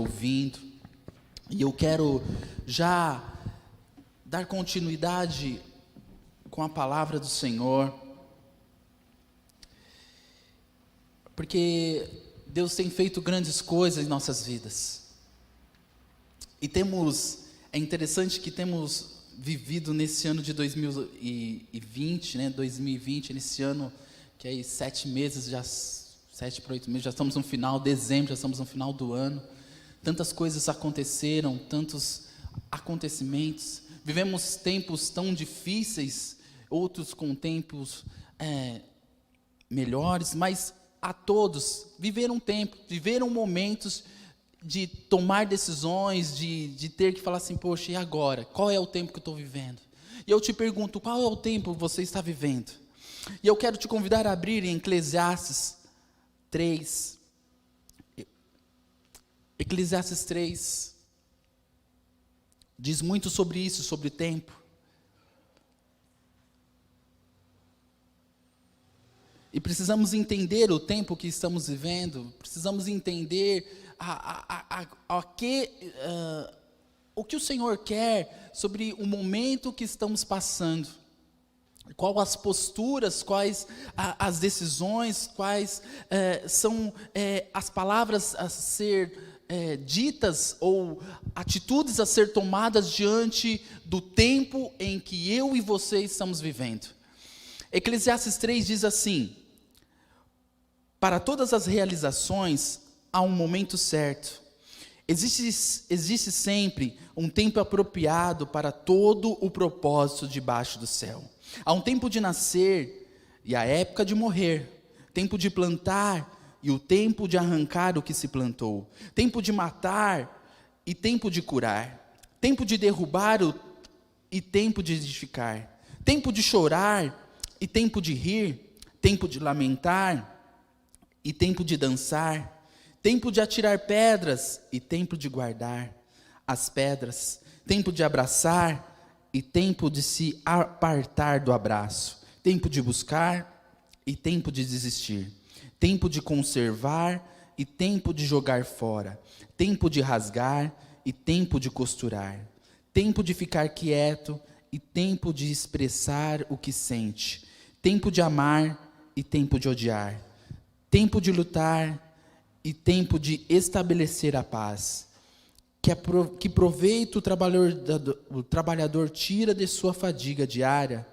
ouvindo, e eu quero já dar continuidade com a palavra do Senhor, porque Deus tem feito grandes coisas em nossas vidas, e é interessante que temos vivido nesse ano de 2020, 2020, nesse ano que é 7 meses, já 7 para 8 meses, já estamos no final de dezembro, já estamos no final do ano. Tantas coisas aconteceram, tantos acontecimentos. Vivemos tempos tão difíceis, outros com tempos melhores, mas a todos viveram momentos de tomar decisões, de ter que falar assim, poxa, e agora? Qual é o tempo que eu estou vivendo? E eu te pergunto, qual é o tempo que você está vivendo? E eu quero te convidar a abrir em Eclesiastes 3. Eclesiastes 3 diz muito sobre isso, sobre o tempo. E precisamos entender o tempo que estamos vivendo, precisamos entender o que o Senhor quer sobre o momento que estamos passando. Quais as posturas, quais as decisões, quais são as palavras a ser ditas ou atitudes a ser tomadas diante do tempo em que eu e você estamos vivendo. Eclesiastes 3 diz assim: para todas as realizações há um momento certo. Existe sempre um tempo apropriado para todo o propósito debaixo do céu. Há um tempo de nascer e a época de morrer, tempo de plantar e o tempo de arrancar o que se plantou, tempo de matar e tempo de curar, tempo de derrubar e tempo de edificar, tempo de chorar e tempo de rir, tempo de lamentar e tempo de dançar, tempo de atirar pedras e tempo de guardar as pedras, tempo de abraçar e tempo de se apartar do abraço, tempo de buscar e tempo de desistir, tempo de conservar e tempo de jogar fora, tempo de rasgar e tempo de costurar, tempo de ficar quieto e tempo de expressar o que sente, tempo de amar e tempo de odiar, tempo de lutar e tempo de estabelecer a paz. Que proveito o trabalhador tira de sua fadiga diária?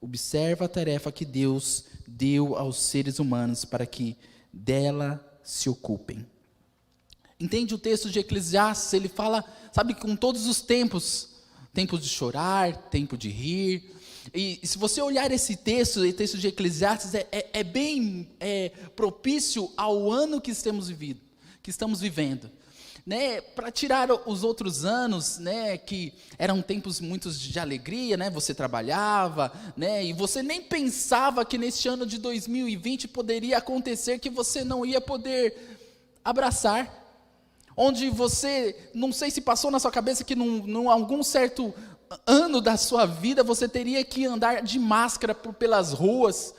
Observa a tarefa que Deus deu aos seres humanos para que dela se ocupem. Entende o texto de Eclesiastes? Ele fala, sabe, com todos os tempos. Tempo de chorar, tempo de rir. E se você olhar esse texto, o texto de Eclesiastes, é bem propício ao ano que estamos vivendo. Para tirar os outros anos, que eram tempos muitos de alegria, você trabalhava, e você nem pensava que neste ano de 2020 poderia acontecer que você não ia poder abraçar, onde você, não sei se passou na sua cabeça que num algum certo ano da sua vida você teria que andar de máscara pelas ruas,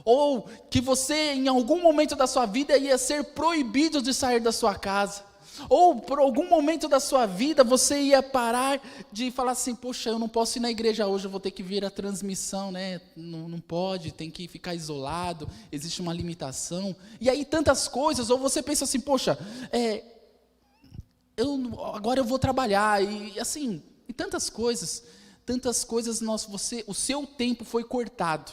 ou que você em algum momento da sua vida ia ser proibido de sair da sua casa, ou por algum momento da sua vida você ia parar de falar assim, poxa, eu não posso ir na igreja hoje, eu vou ter que ver a transmissão, não pode, tem que ficar isolado, existe uma limitação, e aí tantas coisas, ou você pensa assim, poxa, agora eu vou trabalhar, e assim, e tantas coisas, o seu tempo foi cortado.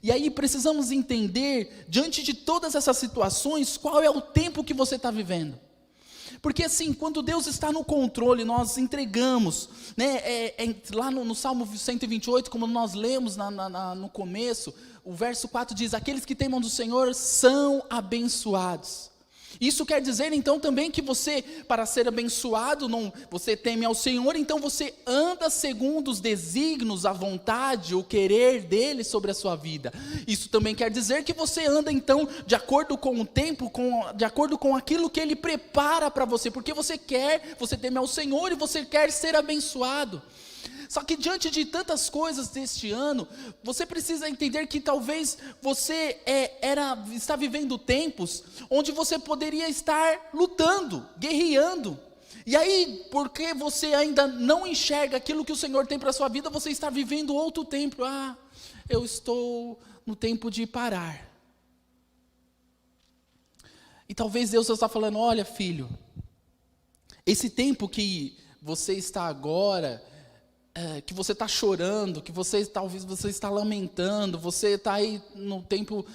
E aí precisamos entender, diante de todas essas situações, qual é o tempo que você está vivendo. Porque assim, quando Deus está no controle, nós entregamos, lá no Salmo 128, como nós lemos no começo, o verso 4 diz, aqueles que temam do Senhor são abençoados. Isso quer dizer então também que você, para ser abençoado, você teme ao Senhor, então você anda segundo os desígnios, a vontade, o querer dele sobre a sua vida. Isso também quer dizer que você anda então de acordo com o tempo, de acordo com aquilo que ele prepara para você, porque você teme ao Senhor e você quer ser abençoado. Só que diante de tantas coisas deste ano, você precisa entender que talvez você está vivendo tempos onde você poderia estar lutando, guerreando. E aí, porque você ainda não enxerga aquilo que o Senhor tem para a sua vida, você está vivendo outro tempo. Eu estou no tempo de parar. E talvez Deus está falando, olha filho, esse tempo que você está agora, que você está chorando, que talvez você está lamentando, você está aí no tempo,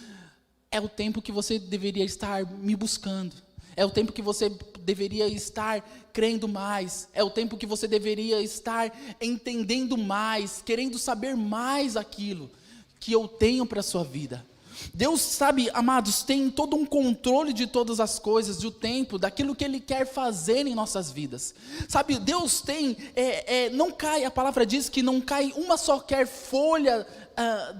é o tempo que você deveria estar me buscando. É o tempo que você deveria estar crendo mais. É o tempo que você deveria estar entendendo mais, querendo saber mais aquilo que eu tenho para a sua vida. Deus, sabe, amados, tem todo um controle de todas as coisas, do tempo, daquilo que Ele quer fazer em nossas vidas. Sabe, Deus tem, não cai, a palavra diz que não cai uma sequer folha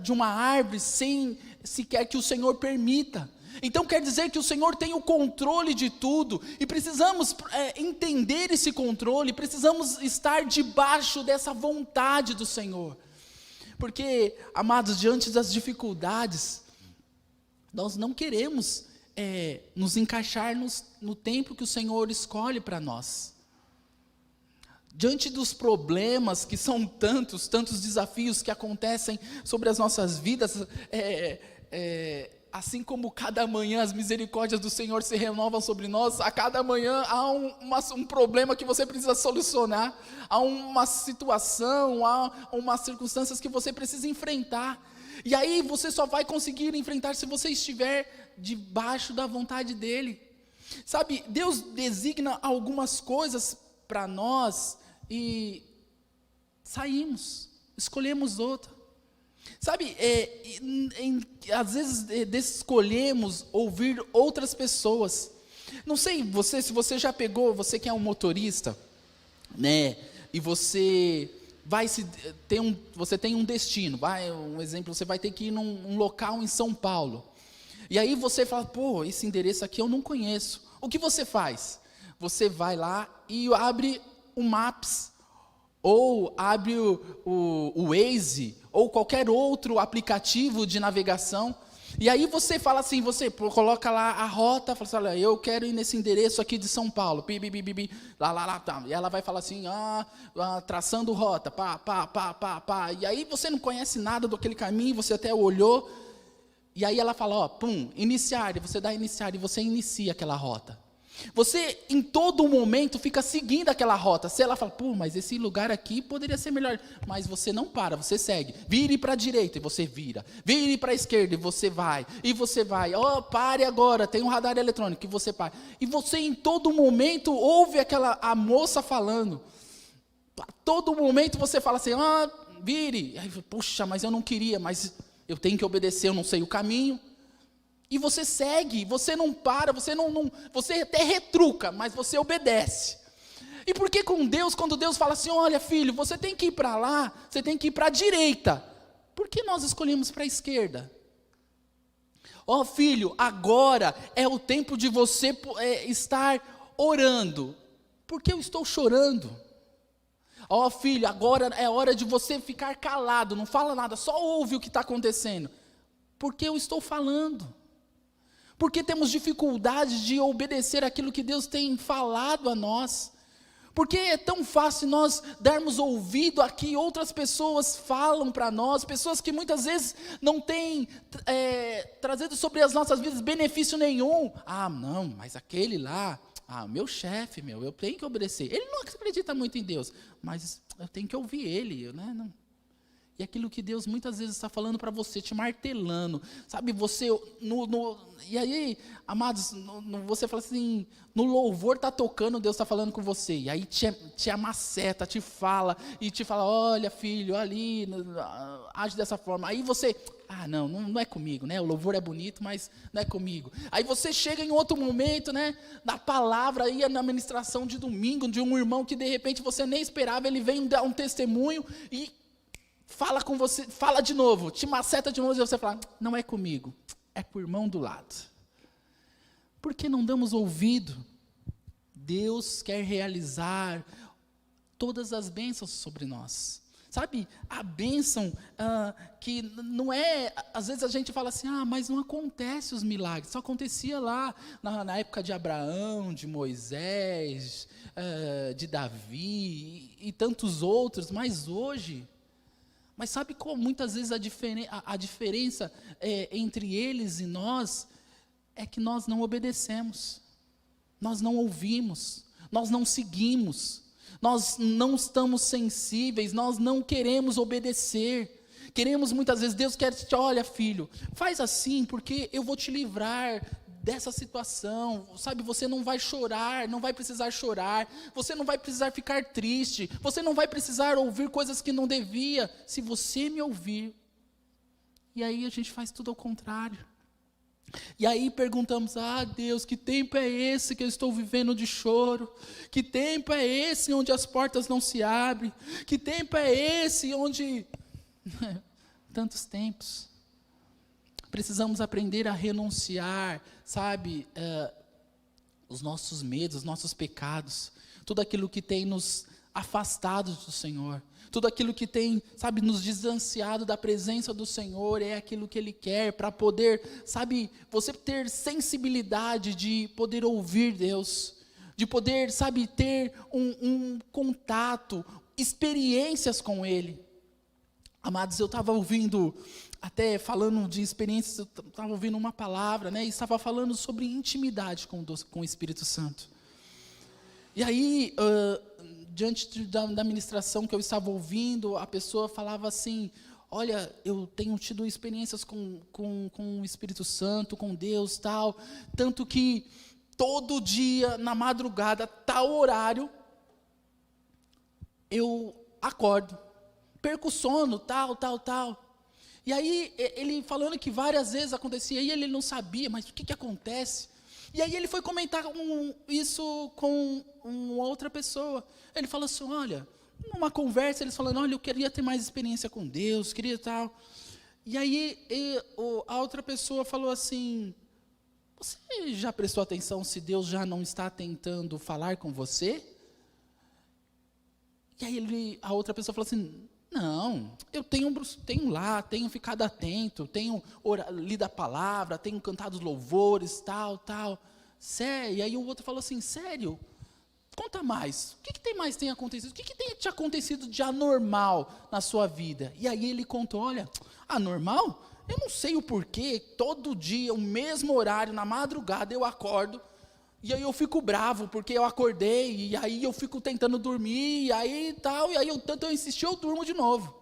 de uma árvore sem sequer que o Senhor permita. Então quer dizer que o Senhor tem o controle de tudo, e precisamos entender esse controle, precisamos estar debaixo dessa vontade do Senhor. Porque, amados, diante das dificuldades, nós não queremos nos encaixar no tempo que o Senhor escolhe para nós. Diante dos problemas, que são tantos desafios que acontecem sobre as nossas vidas, assim como cada manhã as misericórdias do Senhor se renovam sobre nós, a cada manhã há um problema que você precisa solucionar, há uma situação, há umas circunstâncias que você precisa enfrentar. E aí você só vai conseguir enfrentar se você estiver debaixo da vontade dEle. Sabe, Deus designa algumas coisas para nós e saímos, escolhemos outra. Sabe, às vezes escolhemos ouvir outras pessoas. Não sei se você já pegou, você que é um motorista, né? E você você tem um destino, um exemplo, você vai ter que ir num local em São Paulo. E aí você fala, esse endereço aqui eu não conheço. O que você faz? Você vai lá e abre o Maps, ou abre o Waze, ou qualquer outro aplicativo de navegação, e aí você fala assim, você coloca lá a rota, fala assim, olha, eu quero ir nesse endereço aqui de São Paulo, lá, tá. E ela vai falar assim, traçando rota, pá, e aí você não conhece nada daquele caminho, você até olhou, e aí ela fala, iniciar, e você dá iniciar, e você inicia aquela rota. Você, em todo momento, fica seguindo aquela rota. Se ela fala, mas esse lugar aqui poderia ser melhor. Mas você não para, você segue. Vire para a direita e você vira. Vire para a esquerda e você vai. E você vai. Pare agora, tem um radar eletrônico. E você para. E você, em todo momento, ouve a moça falando. A todo momento você fala assim, vire. Aí, puxa, mas eu não queria, mas eu tenho que obedecer, eu não sei o caminho. E você segue, você não para, você até retruca, mas você obedece. E por que com Deus, quando Deus fala assim, olha filho, você tem que ir para lá, você tem que ir para a direita, por que nós escolhemos para a esquerda? Filho, agora é o tempo de você estar orando, por que eu estou chorando? Filho, agora é hora de você ficar calado, não fala nada, só ouve o que está acontecendo, porque eu estou falando. Porque temos dificuldade de obedecer aquilo que Deus tem falado a nós. Porque é tão fácil nós darmos ouvido a que outras pessoas falam para nós, pessoas que muitas vezes não têm trazido sobre as nossas vidas benefício nenhum. Não, mas aquele lá, meu chefe, eu tenho que obedecer. Ele não acredita muito em Deus, mas eu tenho que ouvir ele, né? Não. E aquilo que Deus muitas vezes está falando para você, te martelando, sabe, você, e aí, amados, você fala assim, no louvor está tocando, Deus está falando com você, e aí te amaceta, te fala, olha filho, ali, age dessa forma, aí você, não é comigo, né, o louvor é bonito, mas não é comigo, aí você chega em outro momento, né, na palavra, aí na ministração de domingo, de um irmão que de repente você nem esperava, ele vem dar um testemunho, e fala com você, fala de novo, te maceta de novo, e você fala, não é comigo, é com o irmão do lado. Por que não damos ouvido? Deus quer realizar todas as bênçãos sobre nós. sabe, a bênção que não é, às vezes a gente fala assim, mas não acontece os milagres, só acontecia lá na época de Abraão, de Moisés, de Davi e tantos outros, mas hoje, mas sabe como muitas vezes a diferença entre eles e nós, é que nós não obedecemos, nós não ouvimos, nós não seguimos, nós não estamos sensíveis, nós não queremos obedecer, queremos muitas vezes, Deus quer te, olha filho, faz assim, porque eu vou te livrar dessa situação, sabe, você não vai chorar, não vai precisar chorar, você não vai precisar ficar triste, você não vai precisar ouvir coisas que não devia, se você me ouvir. E aí a gente faz tudo ao contrário. E aí perguntamos, Deus, que tempo é esse que eu estou vivendo de choro? Que tempo é esse onde as portas não se abrem? Que tempo é esse onde... Tantos tempos. Precisamos aprender a renunciar, sabe, os nossos medos, os nossos pecados, tudo aquilo que tem nos afastado do Senhor. Tudo aquilo que tem, sabe, nos distanciado da presença do Senhor, é aquilo que Ele quer, para poder, sabe, você ter sensibilidade de poder ouvir Deus, de poder, sabe, ter um contato, experiências com Ele. Amados, eu estava ouvindo, até falando de experiências, eu estava ouvindo uma palavra, né, e estava falando sobre intimidade com o Espírito Santo. E aí, diante da ministração que eu estava ouvindo, a pessoa falava assim, olha, eu tenho tido experiências com o Espírito Santo, com Deus, tal, tanto que todo dia, na madrugada, tal horário, eu acordo, perco o sono, tal. E aí, ele falando que várias vezes acontecia, e ele não sabia, mas o que acontece? E aí ele foi comentar isso com uma outra pessoa. Ele falou assim, olha, numa conversa, eles falando, olha, eu queria ter mais experiência com Deus, queria tal. E aí a outra pessoa falou assim, você já prestou atenção se Deus já não está tentando falar com você? E aí a outra pessoa falou assim, não, eu tenho ficado atento, tenho lido a palavra, tenho cantado os louvores, tal. Sério? E aí o outro falou assim, sério? Conta mais, o que tem acontecido? O que tem te acontecido de anormal na sua vida? E aí ele contou, olha, anormal? Eu não sei o porquê, todo dia, o mesmo horário, na madrugada eu acordo, e aí eu fico bravo, porque eu acordei, e aí eu fico tentando dormir, e aí tal, e aí tanto eu insisti, eu durmo de novo.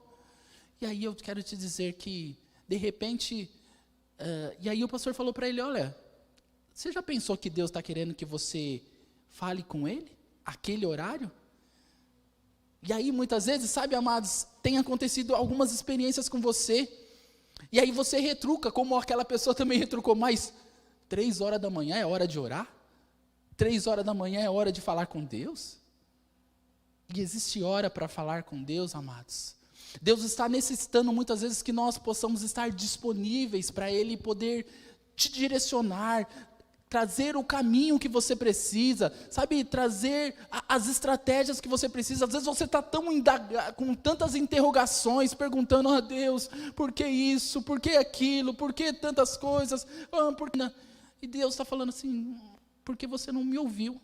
E aí eu quero te dizer que, de repente, e aí o pastor falou para ele, olha, você já pensou que Deus está querendo que você fale com Ele? Aquele horário? E aí muitas vezes, sabe, amados, tem acontecido algumas experiências com você, e aí você retruca, como aquela pessoa também retrucou, mas 3 horas da manhã é hora de orar? 3 horas da manhã é hora de falar com Deus? E existe hora para falar com Deus, amados. Deus está necessitando muitas vezes que nós possamos estar disponíveis para Ele poder te direcionar, trazer o caminho que você precisa, sabe, trazer as estratégias que você precisa. Às vezes você está com tantas interrogações, perguntando a Deus, por que isso, por que aquilo, por que tantas coisas, e Deus está falando assim, porque você não me ouviu,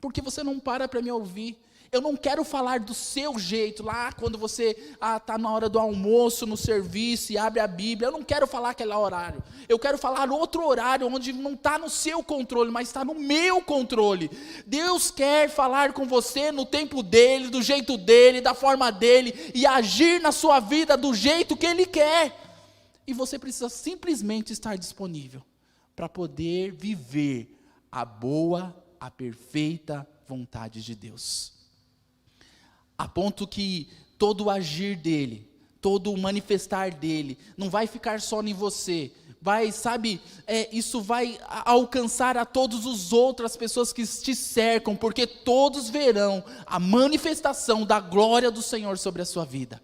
porque você não para me ouvir. Eu não quero falar do seu jeito, lá quando você está na hora do almoço, no serviço, e abre a Bíblia. Eu não quero falar aquele horário. Eu quero falar outro horário, onde não está no seu controle, mas está no meu controle. Deus quer falar com você no tempo dEle, do jeito dEle, da forma dEle, e agir na sua vida do jeito que Ele quer. E você precisa simplesmente estar disponível para poder viver a boa, a perfeita vontade de Deus. A ponto que todo o agir dEle, todo o manifestar dEle, não vai ficar só em você, vai, sabe, isso vai alcançar a todas as outras pessoas que te cercam, porque todos verão a manifestação da glória do Senhor sobre a sua vida.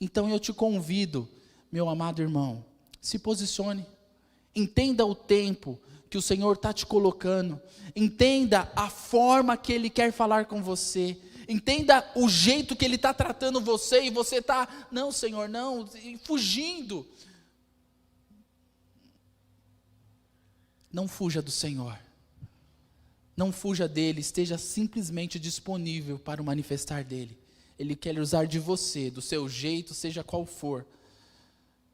Então eu te convido, meu amado irmão, se posicione, entenda o tempo que o Senhor está te colocando, entenda a forma que Ele quer falar com você, Entenda o jeito que Ele está tratando você e você está, não, Senhor, não, e fugindo. Não fuja do Senhor. Não fuja dele, esteja simplesmente disponível para o manifestar dele. Ele quer usar de você, do seu jeito, seja qual for.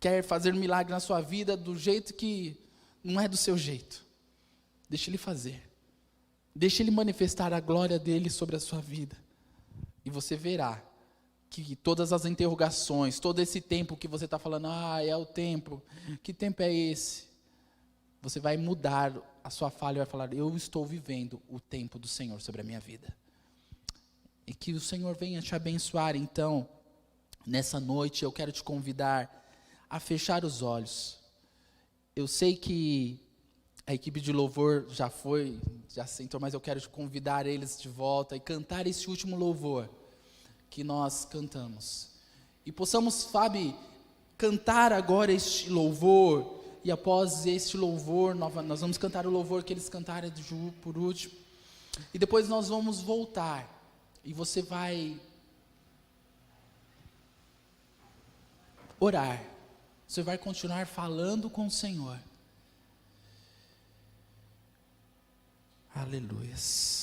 Quer fazer um milagre na sua vida do jeito que não é do seu jeito. Deixa Ele fazer. Deixa Ele manifestar a glória dele sobre a sua vida. E você verá que todas as interrogações, todo esse tempo que você está falando, é o tempo, que tempo é esse? Você vai mudar a sua fala e vai falar, eu estou vivendo o tempo do Senhor sobre a minha vida. E que o Senhor venha te abençoar. Então, nessa noite eu quero te convidar a fechar os olhos. Eu sei que a equipe de louvor já sentou, mas eu quero te convidar eles de volta e cantar esse último louvor que nós cantamos. E possamos, Fábio, cantar agora este louvor. E após este louvor, nós vamos cantar o louvor que eles cantaram por último. E depois nós vamos voltar. E você vai orar. Você vai continuar falando com o Senhor. Aleluia.